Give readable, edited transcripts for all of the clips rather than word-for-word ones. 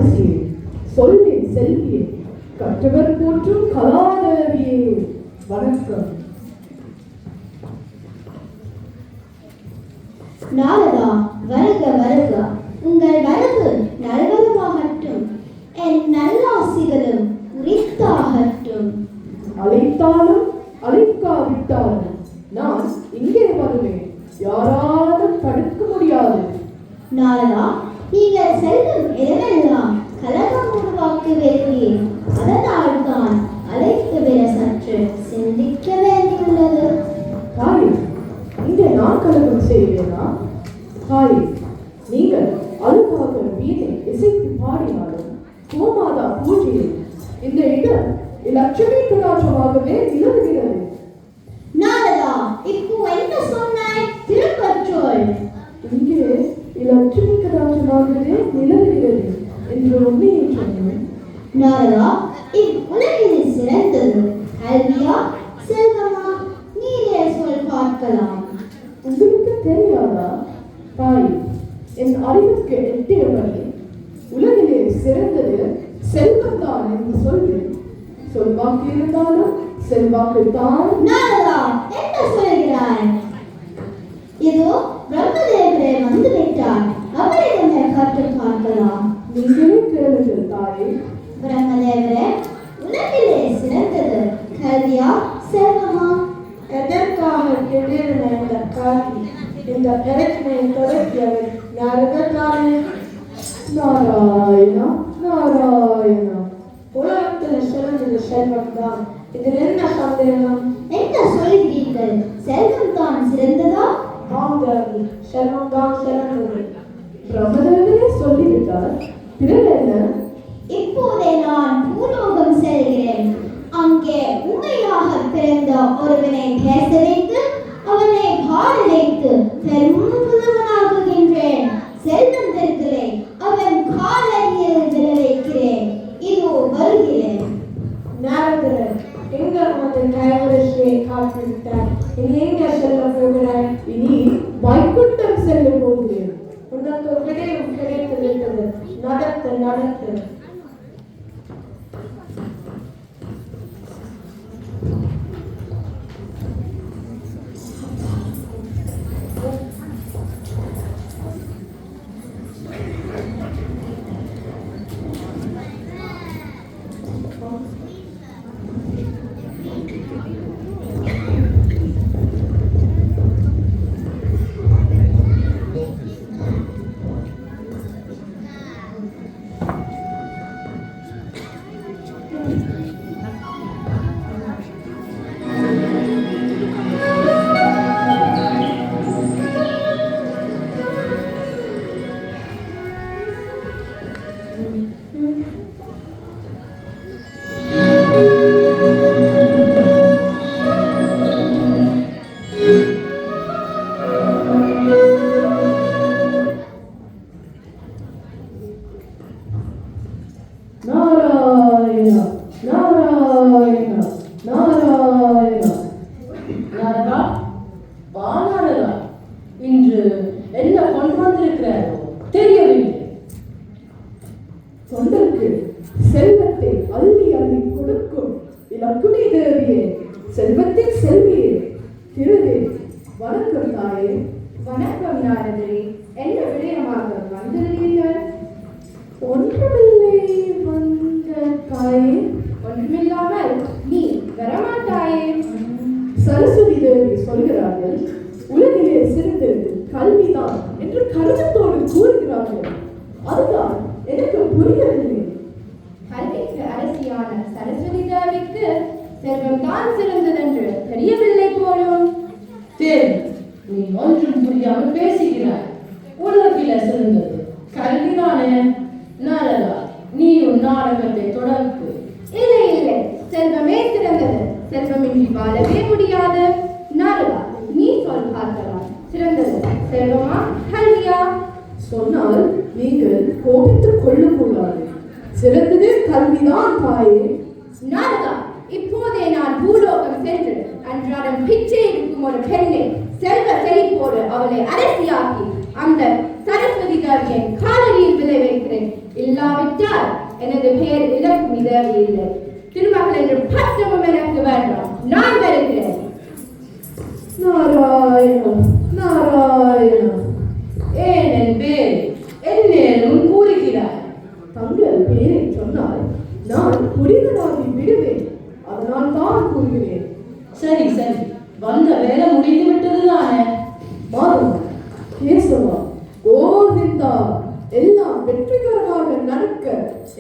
அரசியே, சொல்லின் செல்வியே, கற்றவர் போற்றும் கலாதேவியே, வணக்கம். நாரதா, வருக வருக. உங்கள் வரவு நல்வரவாகட்டும். என் நல்லாசிகளும் உரித்தாகட்டும். அழைத்தாலும் அழைக்காவிட்டாலும் நான் இங்கே வருவேன். யாராலும் தடுக்க முடியாது. நாரதா, நீங்கள் செல்லும் இடமெல்லாம் கலகம் உருவாக்குவீர்கள். அதனால் தான் அழைத்து விட சற்று சிந்திக்க வேண்டியுள்ளது. தாய், இங்கே நான் கலகம் செய்வேனா? தாய், நீங்கள் அழுக்காக வீணை இசைத்து பாடினாலும் கோமாதா பூஜையில் இந்த இடம் லட்சுமி கடாட்சமாகவே நிலவுகிறது. நாரதா, இப்போ என்ன சொன்னாய்? திருப்பச் சொல். இங்கே லட்சுமி கடாட்சமாகவே நிலவுகிறது என்று உண்மையை சொன்னேன். நாரதா, இவ்வுலகில் சிறந்தது கல்வியா செல்வமா? நீரே சொல் பார்க்கலாம். உங்களுக்கு தெரியாதா? தாய், என் அறிவுக்கு எட்டியபடி உலகிலே சிறந்தது செல்வம்தான் என்று சொல்வேன். சொல்வாக்கு இருந்தாலும் செல்வாக்கு தான். நாரதா, என்ன சொல்கிறாய்? இதோ பிரம்மதேவரே வந்து விட்டார். அவரிடமே கற்று பார்க்கலாம். நீங்களே கேளுங்கள் தாயே. பிரம்மதேவரே, உலகிலே சிறந்தது கல்வியா செல்வமா? எதற்காக திடீரென இந்த காட்சி? இந்த பிரச்சனையை தொடக்கியவர் யாருக்கானே? நாராயணா நாராயணா. உலகத்தில் சிறந்தது செல்வம் தான். இதில் என்ன சந்தேகம்? என்ன சொல்கிறீர்கள்? செல்வம் தான் சிறந்ததா? ஆங்காது செல்வம் தான் சிறந்தது. பிரம்மதேவரே சொல்லிவிட்டார். பிறகு என்ன? இப்போதே நான் பூலோகம் செல்கிறேன். அங்கே உண்மையாக பிறந்த ஒருவனை பேச வைத்து அவனை பாட வைத்து பெரும் புலவனாகுகின்றேன். செல்வந்தர்களை அவன் காலடியில் விழ வைக்கிறேன். இதோ வருகிறேன். நாரதர், எங்கள் மதன் கைவரிசையை காட்டிவிட்டார். இனி எங்கே செல்ல போகிறாய்? இனி வைகுண்டம் செல்ல போகிறேன். உனக்கு விடயம் கிடைத்து விட்டது. நடத்து நடத்து. நாராயணா நாராயணா நாராயணா. நாரதா, வா நாரதா. இன்று என்ன கொண்டு வந்திருக்கிறாரோ தெரியவில்லை. தொண்டருக்கு செல்வத்தை அள்ளி அள்ளி கொடுக்கும் லக்குமி தேவியே, செல்வத்தின் செல்வியே, திருதேவி, வணக்கம் தாயே. வணக்கம் நாரதரே. என்ன விடயமாக வந்திருக்கிறீர்கள்? ஒன்றுமில்லை வந்த தாயே. ஒன்றுமில்லாமல் நீ வரமாட்டாயே. சரஸ்வதி தேவி சொல்கிறார்கள், உலகிலே சிறந்தது கல்விதான் என்று கருத்தோடு கூறுகிறார்கள். அதுதான் எனக்கு புரியவில்லை. கல்விக்கு அரசியான சரஸ்வதி தேவிக்கு செல்வம் தான் சிறந்ததென்று தெரியவில்லை போலும். தேவி, நீ ஒன்றும் புரியாமல் பேசுகிறாய். உலகில சிறந்தது கல்விதானே. நாரதா, நீயும் நாடகத்தை தொடர்ந்து. இல்லை இல்லை, செல்வமே சிறந்தது. செல்வமின்றி வாழவே முடியாது. நாரதா, நீ சொல் பார்க்கலாம். சிறந்தது செல்வமா கல்வியா? சொன்னால் நீங்கள் கோபித்துக் கொள்ளக்கூடாது. சிறந்தது கல்விதான் தாயே. நாரதா, இப்போதே நான் பூலோகம் சென்று அன்றாடம் பிச்சை எடுக்கும் ஒரு பெண்ணை செல்வ செழிப்போடு அவளை அரசியாக்கி அந்த சரஸ்வதி தேவியை காலடியில் விளை வைக்கிறேன். இல்லாவிட்டால் எனது பெயர் இலக்கும் தேவையில்லை. திருமகள் என்ற பட்டமும் எனக்கு வேண்டாம். நான் வருகிறேன். நாராயணம் நாராயணம். ஏன் என் பேர் என்னேனும் கூறுகிறாய்? தங்கள் பேரை சொன்னால் நான் புரிதலாகி விடுவேன். அதனால் தான் கூறுகிறேன். சரி சரி, வந்த வேலை முடிந்து விட்டது தானே? மாதவா, கேசவா, கோவிந்தா, எல்லாம் வெற்றிகரமாக நடக்க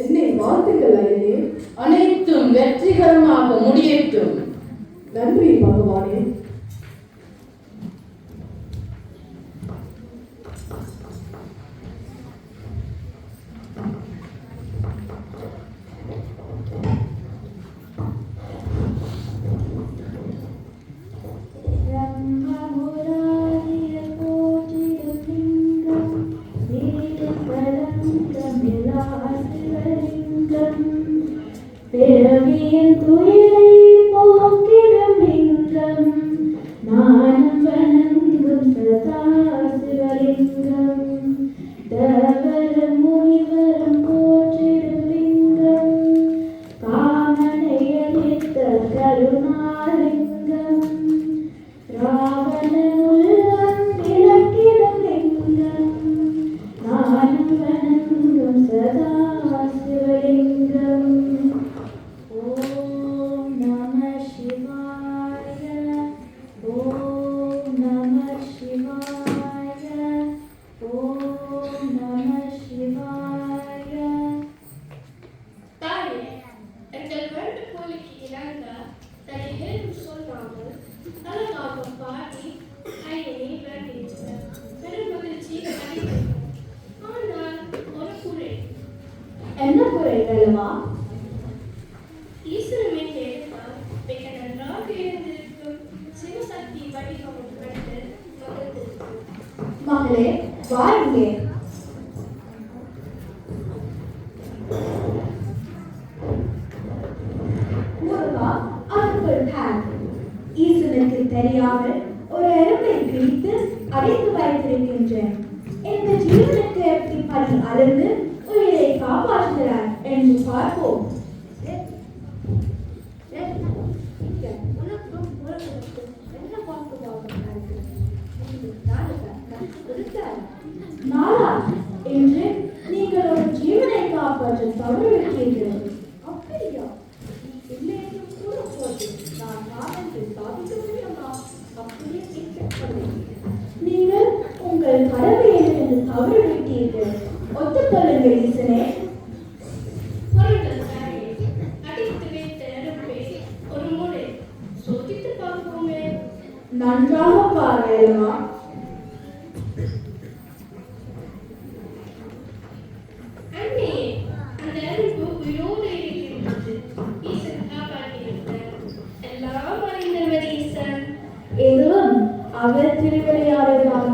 என்னை வாழ்த்துக்கள் ஐயனே. அனைத்தும் வெற்றிகரமாக முடியட்டும். நன்றி பகவானே. பிறவியின் துயரை போக்கிடும் லிங்கம் நானும் வணங்கும் சதா சிவலிங்கம் தேவரும் முனிவரும் போற்றிடும் லிங்கம் காமனை அளித்த கருணாலிங்கம் ராவணன் உள்ளம் விளக்கிடும் லிங்கம் நானும் வணங்கும் சதா சிவலிங்கம். ஓம் நம சிவாய. ஓம் நம சிவாய. ஓம் நம சிவாய. தாயே, எங்கள் வேண்டுகோளுக்கு இணங்க தன்னை ஏதும் சொல்லாமல் அழகாக பாடி ஐயனை வேண்டியிருந்தார். பெரும் மகிழ்ச்சி அடைந்தது. ஆனால் ஒரு குறை. என்ன குறை வேணுமா? ஈஸ்வரனை கேட்டால் மிக நன்றாக இருந்திருக்கும். சிவசக்தி வடிவம் கண்டு மகிழ்ந்திருக்கும். மகளே, வா இங்கே. முருகா, அதுக்குள் ஹேண்ட். ஈசனுக்கு தெரியாமல் ஒரு எறும்பை பிடித்து அடைத்து வைத்திருக்கின்றேன். இந்த ஜீவனுக்கு எப்படி பணி அழுந்து உயிரை காப்பாற்றுகிறார் என்று பார்ப்போம். நாளா, என்று நீங்கள் ஒரு ஜீவனை காப்பாற்ற தவறிவிட்டீர்கள். அப்படியா? இல்லை என்று கூட போது நான் காரணத்தை சாதிக்க முடியுமா? அப்படியே கேட்கப்படும். நீங்கள் உங்கள் கடமையை என்று தவறிவிட்டீர்கள். ஒத்துக்கொள்ளுங்கள் ஈசனே. பொருள்கள் தாயே, அடித்து வைத்த நெருப்பை ஒரு முறை சோதித்து பார்ப்போமே. நன்றாக பாருமா. அண்ணே, அந்த நெருப்பு உயிரோடு இருக்கின்றது. ஈசன் காப்பாற்றியிருந்தார். எல்லாம் அறிந்தவர் ஈசன். எதுவும் அவர் திருவிளையாடுதான்.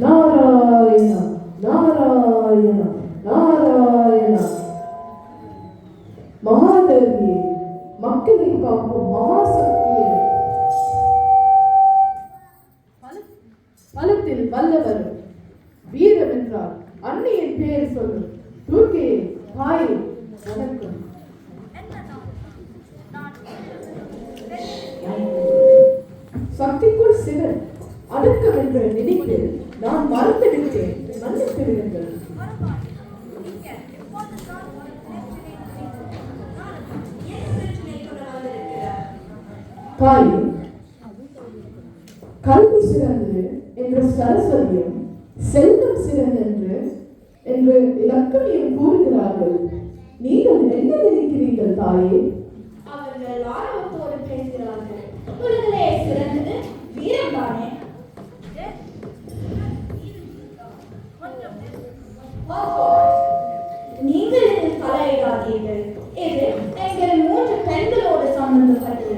நாராயண நாராயண நாராயண. மகாதேவியே, மக்களை காக்கும் மகாசக்தியே, பலத்தில் வல்லவரும் வீரம் என்றால் அன்னையின் பெயர் சொல்லும். துர்க்கையே, தாயே, வணக்கம். சக்திக்குள் சிவன் அடக்கம் என்ற நினைப்பில் நான் மறந்து விட்டேன். மன்னித்து விடுங்கள். தாயே, கல்வி சிறந்தது என்று சரஸ்வதியும் செல்வம் சிறந்தது என்று இலக்கணியம் கூறுகிறார்கள். நீங்கள் என்ன நினைக்கிறீர்கள் தாயே? அவர்கள் ஆர்வத்தோடு பேசுகிறார்கள். உலகிலே சிறந்தது வீரம்தானே. நீங்கள் இதில் தலையிடாதீர்கள். இது எங்கள் 3 பெண்களோடு சம்பந்தப்பட்டது.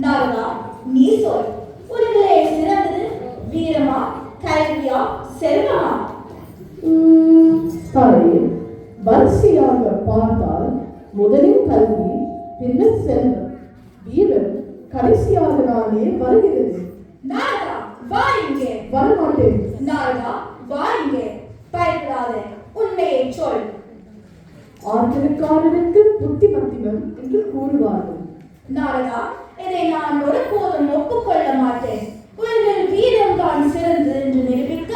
நாரதா, நீ சொல். உலகிலே சிறந்தது வீரமா, கல்வியா, செல்வமா? தாயே, வரிசையாக பார்த்தால் முதலில் கல்வி, பின்னர் செல்வம், வீரம் கடைசியாக நானே வருகிறது. நாரதா, வா இங்கே. வரமாட்டேன். நாரதா, வா இங்கே. பயப்படாதே, உண்மையை சொல். ஆற்றலுக்காரனுக்கு புத்திமத்திவன் என்று கூறுவார்கள். நாரதா, இதை நான் ஒருபோதும் ஒப்புக்கொள்ள மாட்டேன். உலகில் வீரம் தான் சிறந்தது என்று நிரூபிக்க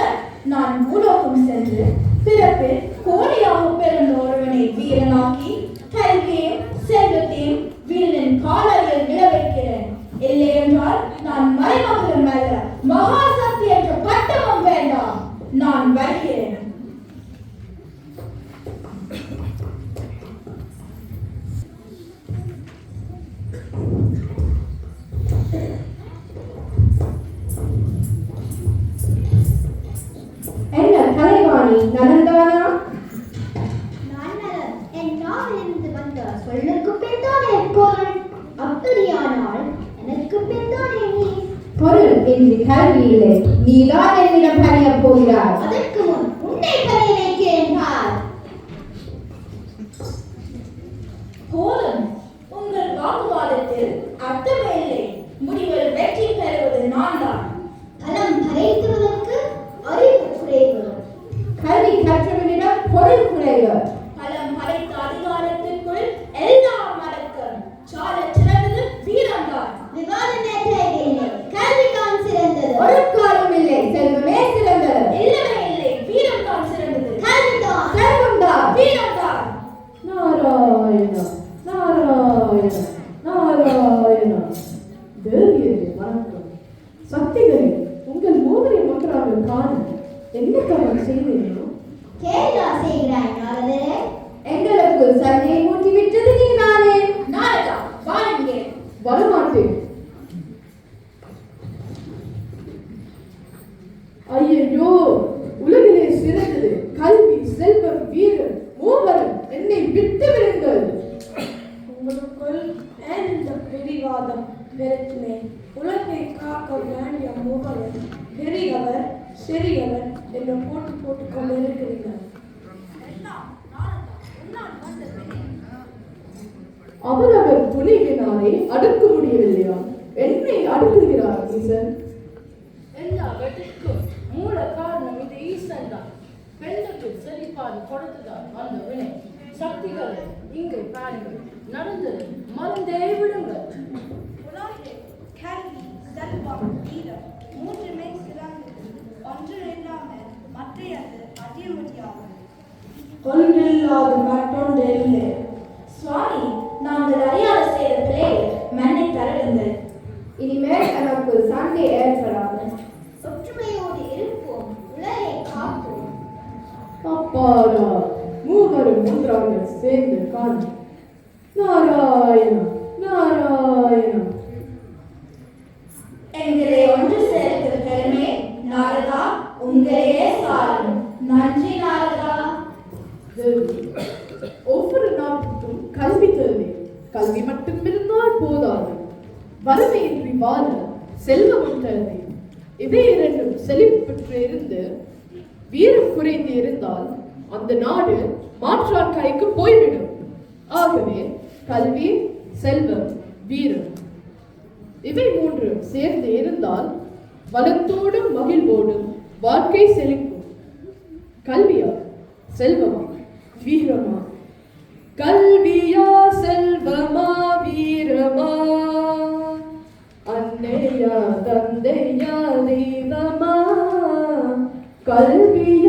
நான் பூலோகம் சென்று பிறப்பில் கோடியாக பிறந்த ஒருவனை வீரனாக்கி கல்வியையும் செல்வத்தையும் வீரனின் காலையில் விழ வைக்கிறேன். இல்லை என்றால் நான் மறைமகளும் அல்ல, மகாசக்தி என்ற பட்டமும் வேண்டாம். நான் வருகிறேன். என்ன கலைவாணி, நலந்தானா? நான் நலம். என் நாவிலிருந்து வந்த சொல்லுக்கு பின்தானே பொருள். அப்படியானால் எனக்கு பின்தானே நீ. பொருள் என்று கல்வி இல்லை, நீதான் என்னிடம் பணியப் போகிறாய். அதற்கு முன் உன்னை பணிய வைக்கிறேன் பார். போதும், உங்கள் வாக்குவாதத்தில் அர்த்தமே இல்லை. முடிவில் வெற்றி பெறுவது நான் தான். பலம் பறைத்துவதற்கு அறிவு குறைவு. கல்வி கற்றவனிடம் பொருள் குறைவு. பலம் படைத்த அதிகாரத்திற்குள் எல்லாம் அடக்கம். சாலச் சிறந்தது வீரம்தான். விவாதம் நேற்றைய கல்விதான் சிறந்தது. ஒரு காலம் இல்லை, செல்வமே சிறந்தது. இல்லவே இல்லை, வீரம்தான் சிறந்தது. கல்விதான் செல்வம்தான். வீரம்தான். நாராயணா நாராயணா நாராயணா. தேவியரே வணக்கம். சக்திகளே, உங்கள் மூவரை ஒன்றாக காண என்ன காரணம் செய்தீர்களோ? கேள்வா செய்கிறாய் நாரதரே. எங்களுக்கு சண்டையை மூட்டிவிட்டது நீ நானே. நாரதா, வாருங்கள். வரமாட்டேன். ஐயோ, உலகிலே சிறந்தது கல்வி, செல்வம், வீரம் மூவரும் என்னை விட்டு விடுங்கள். உங்களுக்குள் ஏன் இந்த பிடிவாதம் பிரச்சனை? உலகை காக்க வேண்டிய மூவரும் பெரியவர் சிறியவர் என்று போட்டுக் கொண்டிருக்கிறீர்கள். அவரவர் துணிவினாலே அடக்க முடியவில்லையா? என்னை அடக்குகிறார் ஈசன். எல்லாவற்றிற்கும் மூல காரணம் இது ஈசன் தான். பெண்ணுக்கு செழிப்பாடு கொடுத்துதான் அந்த வினை. சக்திகளை இங்கே பாருங்கள், நடந்தது மறந்தே விடுங்கள். உலகில் கல்வி, செல்வம், வீரம் மூன்றுமே சிறந்தது. ஒன்று இல்லாமல் மற்றையது அடைய முடியாது. ஒன்றில்லாத மற்றொன்று இல்லை. சுவாமி, நாங்கள் அறியாத செய்த பிழை மண்ணை தருங்கள். இனிமேல் எனக்கு சண்டை ஏற்படாது. ஒற்றுமையோடு இருப்போம், உலகை காப்போம். அப்பாடா, மூவரும் ஒன்றாக சேர்ந்து காண. நாராயணா நாராயணா. எங்களை ஒன்று சேர்க்கிற பெருமை நாரதா உங்களையே சாரும். நன்றி நாரதா. தேவி, ஒவ்வொரு நாட்டுக்கும் கல்வி தேவை. கல்வி மட்டும் இருந்தால் போதாது. வறுமையின்றி வாழ செல்வமும் தேவை. இவை இரண்டும் செழிப்பற்று இருந்து வீரம் குறைந்து இருந்தால் அந்த நாடு மாற்றான் கைக்கு போய்விடும். ஆகவே கல்வி, செல்வம், வீரம் இவை மூன்றும் சேர்ந்து இருந்தால் வளத்தோடும் மகிழ்வோடும் வாழ்க்கை செழிக்கும். கல்வியா, செல்வமா, வீரமா? கல்வியா, செல்வமா, வீரமா? அன்னையா, தந்தையா, தெய்வமா? கல்வியா